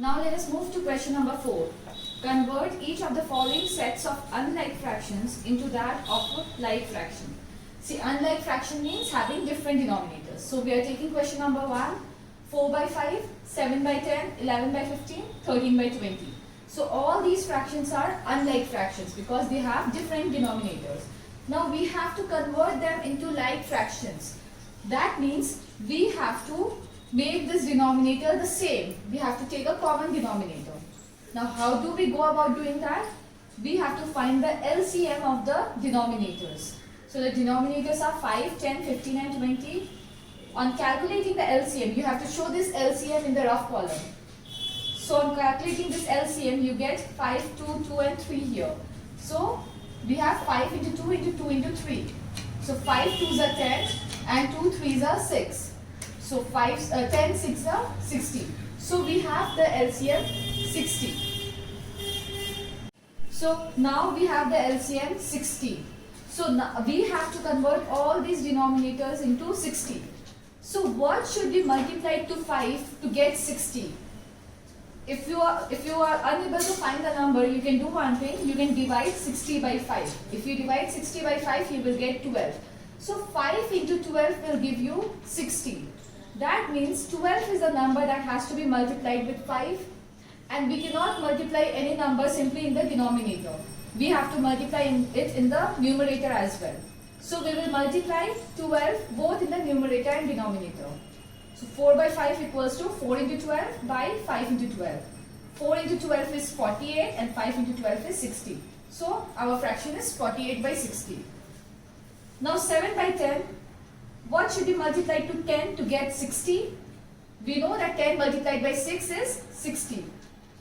Now let us move to question number 4. Convert each of the following sets of unlike fractions into that of a like fraction. See, unlike fraction means having different denominators. So we are taking question number 1, 4 by 5, 7 by 10, 11 by 15, 13 by 20. So all these fractions are unlike fractions because they have different denominators. Now we have to convert them into like fractions. That means we have to make this denominator the same. We have to take a common denominator. Now how do we go about doing that? We have to find the LCM of the denominators. So the denominators are 5, 10, 15 and 20. On calculating the LCM, you have to show this LCM in the rough column. So on calculating this LCM, you get 5, 2, 2 and 3 here. So we have 5 into 2 into 2 into 3. So 5 2s are 10 and 2 3s are 6. So 10 6 are 60. So we have the LCM 60. So now we have the LCM 60. So now we have to convert all these denominators into 60. So what should be multiplied to 5 to get 60? If you are unable to find the number, you can do one thing. You can divide 60 by 5. If you divide 60 by 5, you will get 12. So 5 into 12 will give you 60. That means 12 is a number that has to be multiplied with 5. And we cannot multiply any number simply in the denominator. We have to multiply it in the numerator as well. So we will multiply 12 both in the numerator and denominator. So 4 by 5 equals to 4 into 12 by 5 into 12. 4 into 12 is 48 and 5 into 12 is 60. So our fraction is 48 by 60. Now 7 by 10, what should be multiplied to 10 to get 60? We know that 10 multiplied by 6 is 60.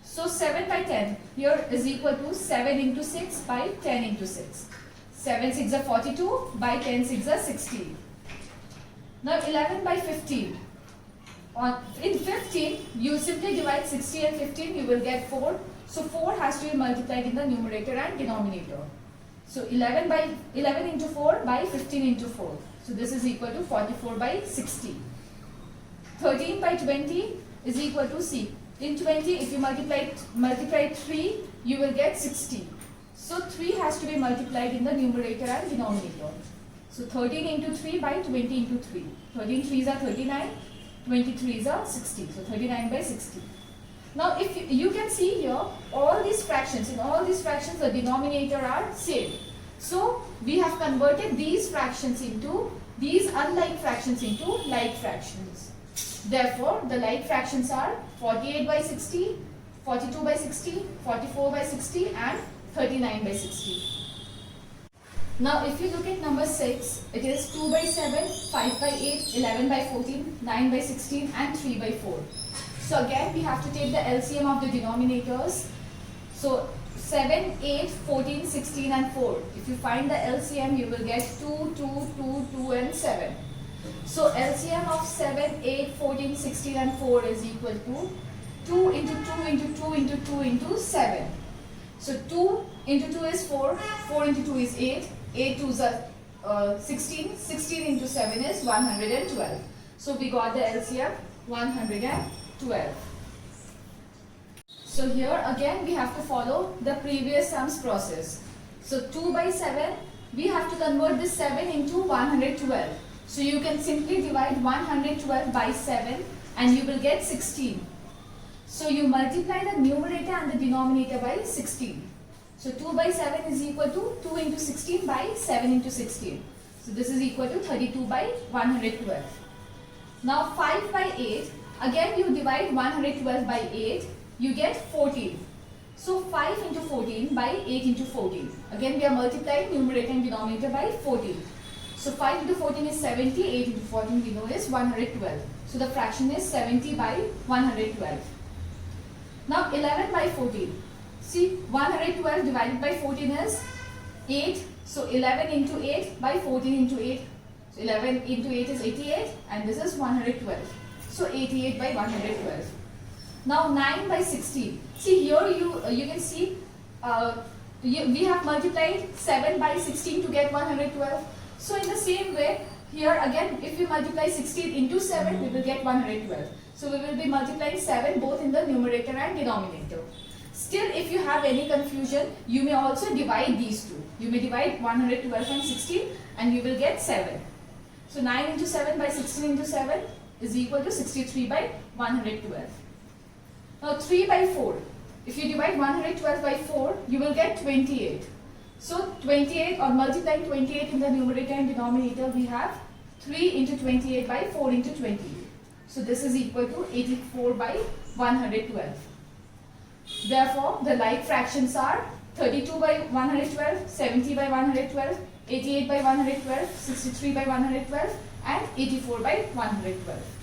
So 7 by 10 here is equal to 7 into 6 by 10 into 6. 7 6 are 42 by 10 6 are 60. Now 11 by 15. In 15, you simply divide 60 and 15, you will get 4. So 4 has to be multiplied in the numerator and denominator. So 11 into 4 by 15 into 4. So this is equal to 44 by 60. 13 by 20 is equal to C. In 20, if you multiply 3, you will get 60. So 3 has to be multiplied in the numerator and denominator. So 13 into 3 by 20 into 3. 13 3s are 39. 23s are 60. So 39 by 60. Now if you can see here, all these fractions, in all these fractions the denominator are same. So we have converted these fractions into, these unlike fractions into like fractions. Therefore the like fractions are 48 by 60, 42 by 60, 44 by 60 and 39 by 60. Now if you look at number 6, it is 2 by 7, 5 by 8, 11 by 14, 9 by 16 and 3 by 4. So again we have to take the LCM of the denominators. So 7, 8, 14, 16 and 4. If you find the LCM, you will get 2, 2, 2, 2 and 7. So LCM of 7, 8, 14, 16 and 4 is equal to 2 into 2 into 2 into 2 into 7. So 2 into 2 is 4, 4 into 2 is 8, 8 2s are 16, 16 into 7 is 112. So we got the LCM 112. So here again we have to follow the previous sums process. So 2 by 7, we have to convert this 7 into 112. So you can simply divide 112 by 7 and you will get 16. So you multiply the numerator and the denominator by 16. So 2 by 7 is equal to 2 into 16 by 7 into 16. So this is equal to 32 by 112. Now 5 by 8, again you divide 112 by 8, you get 14. So 5 into 14 by 8 into 14. Again we are multiplying numerator and denominator by 14. So 5 into 14 is 70, 8 into 14 we know is 112. So the fraction is 70 by 112. Now 11 by 14. See, 112 divided by 14 is 8. So 11 into 8 by 14 into 8. So 11 into 8 is 88 and this is 112. So 88 by 112. Now 9 by 16. See here you can see we have multiplied 7 by 16 to get 112. So in the same way, here again if we multiply 16 into 7 we will get 112. So we will be multiplying 7 both in the numerator and denominator. Still, if you have any confusion, you may also divide these two. You may divide 112 and 16 and you will get 7. So 9 into 7 by 16 into 7 is equal to 63 by 112. Now 3 by 4. If you divide 112 by 4, you will get 28. So 28, or multiplying 28 in the numerator and denominator, we have 3 into 28 by 4 into 28. So this is equal to 84 by 112. Therefore, the like fractions are 32 by 112, 70 by 112, 88 by 112, 63 by 112 and 84 by 112.